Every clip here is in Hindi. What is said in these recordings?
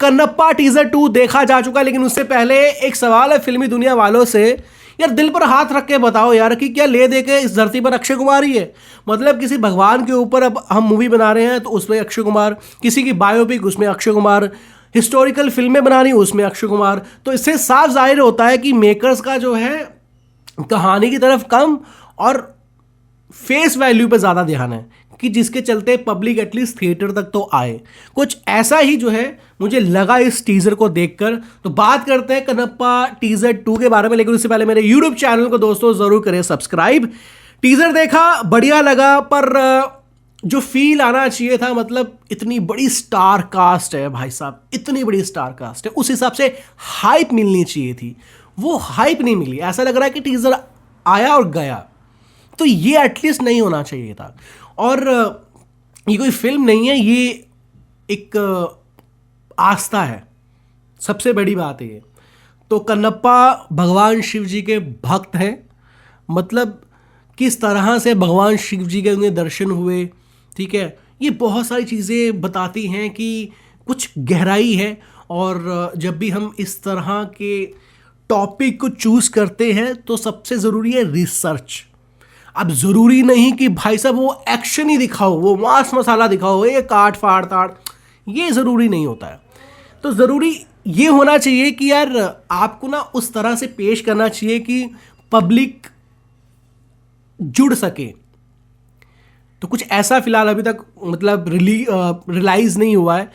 कन्नप्पा टीजर 2 देखा जा चुका है, लेकिन उससे पहले एक सवाल है फिल्मी दुनिया वालों से। यार दिल पर हाथ रख के बताओ यार कि क्या ले दे के इस धरती पर अक्षय कुमार ही है? मतलब किसी भगवान के ऊपर अब हम मूवी बना रहे हैं तो उसमें अक्षय कुमार, किसी की बायोपिक उसमें अक्षय कुमार, हिस्टोरिकल फिल्में बनानी उसमें अक्षय कुमार। तो इससे साफ जाहिर होता है कि मेकर्स का जो है कहानी की तरफ कम और फेस वैल्यू पे ज़्यादा ध्यान है, कि जिसके चलते पब्लिक एटलीस्ट थिएटर तक तो आए। कुछ ऐसा ही जो है मुझे लगा इस टीज़र को देखकर। तो बात करते हैं कन्नप्पा टीज़र 2 के बारे में, लेकिन उससे पहले मेरे यूट्यूब चैनल को दोस्तों ज़रूर करें सब्सक्राइब। टीज़र देखा, बढ़िया लगा, पर जो फील आना चाहिए था, मतलब इतनी बड़ी स्टार कास्ट है भाई साहब, इतनी बड़ी स्टार कास्ट है, उस हिसाब से हाइप मिलनी चाहिए थी, वो हाइप नहीं मिली। ऐसा लग रहा है कि टीज़र आया और गया, तो ये एटलीस्ट नहीं होना चाहिए था। और ये कोई फिल्म नहीं है, ये एक आस्था है, सबसे बड़ी बात है ये। तो कन्नप्पा भगवान शिव जी के भक्त हैं, मतलब किस तरह से भगवान शिव जी के उन्हें दर्शन हुए, ठीक है, ये बहुत सारी चीज़ें बताती हैं कि कुछ गहराई है। और जब भी हम इस तरह के टॉपिक को चूज़ करते हैं तो सबसे ज़रूरी है रिसर्च। अब ज़रूरी नहीं कि भाई साहब वो एक्शन ही दिखाओ, वो मांस मसाला दिखाओ, ये काट फाड़ ताड़, ये ज़रूरी नहीं होता है। तो ज़रूरी ये होना चाहिए कि यार आपको ना उस तरह से पेश करना चाहिए कि पब्लिक जुड़ सके। तो कुछ ऐसा फिलहाल अभी तक मतलब रियलाइज़ नहीं हुआ है।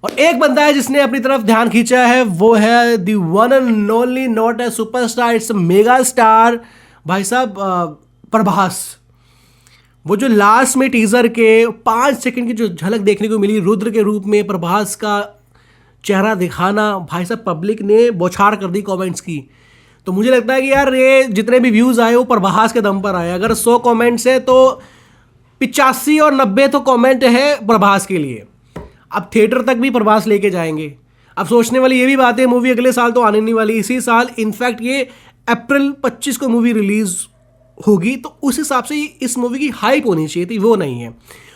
और एक बंदा है जिसने अपनी तरफ ध्यान खींचा है, वो है the one and only, not a superstar, it's mega star भाई साहब प्रभास। वो जो लास्ट में टीज़र के 5 सेकंड की जो झलक देखने को मिली रुद्र के रूप में प्रभास का चेहरा दिखाना, भाई साहब पब्लिक ने बौछार कर दी कमेंट्स की। तो मुझे लगता है कि यार ये जितने भी व्यूज़ आए वो प्रभास के दम पर आए। अगर 100 कमेंट्स है तो 85 और 90 तो कमेंट है प्रभास के लिए। अब थिएटर तक भी प्रभास लेके जाएंगे। अब सोचने वाली ये भी बात है, मूवी अगले साल तो आने नहीं वाली, इसी साल, इनफैक्ट ये अप्रैल 25 को मूवी रिलीज़ होगी, तो उस हिसाब से इस मूवी की हाइप होनी चाहिए थी, वो नहीं है।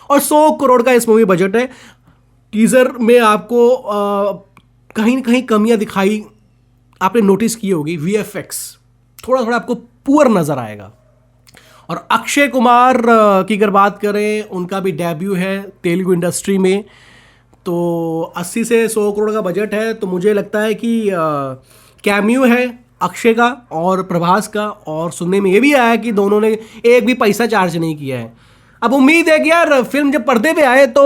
और 100 करोड़ का इस मूवी बजट है। टीज़र में आपको कहीं ना कहीं कमियां दिखाई, आपने नोटिस की होगी, VFX थोड़ा थोड़ा आपको पुअर नज़र आएगा। और अक्षय कुमार की अगर बात करें, उनका भी डेब्यू है तेलुगु इंडस्ट्री में, तो 80 से 100 करोड़ का बजट है। तो मुझे लगता है कि कैमियो है अक्षय का और प्रभास का, और सुनने में ये भी आया कि दोनों ने एक भी पैसा चार्ज नहीं किया है। अब उम्मीद है कि यार फिल्म जब पर्दे पे आए तो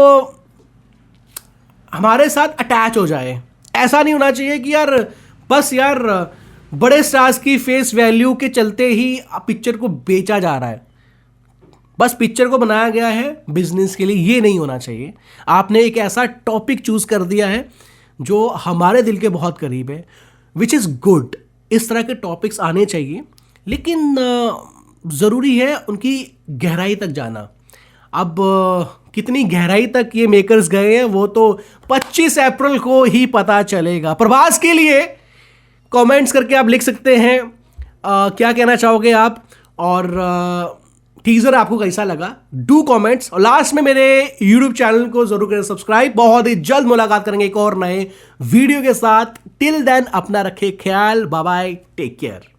हमारे साथ अटैच हो जाए। ऐसा नहीं होना चाहिए कि यार बस यार बड़े स्टार्स की फेस वैल्यू के चलते ही पिक्चर को बेचा जा रहा है, बस पिक्चर को बनाया गया है बिजनेस के लिए, ये नहीं होना चाहिए। आपने एक ऐसा टॉपिक चूज कर दिया है जो हमारे दिल के बहुत करीब है, विच इज़ गुड। इस तरह के टॉपिक्स आने चाहिए, लेकिन ज़रूरी है उनकी गहराई तक जाना। अब कितनी गहराई तक ये मेकर्स गए हैं वो तो 25 अप्रैल को ही पता चलेगा। प्रभास के लिए कमेंट्स करके आप लिख सकते हैं क्या कहना चाहोगे आप, और टीज़र आपको कैसा लगा, डू कमेंट्स। और लास्ट में मेरे यूट्यूब चैनल को जरूर करें सब्सक्राइब। बहुत ही जल्द मुलाकात करेंगे एक और नए वीडियो के साथ। टिल देन अपना रखें ख्याल, बाय बाय, टेक केयर।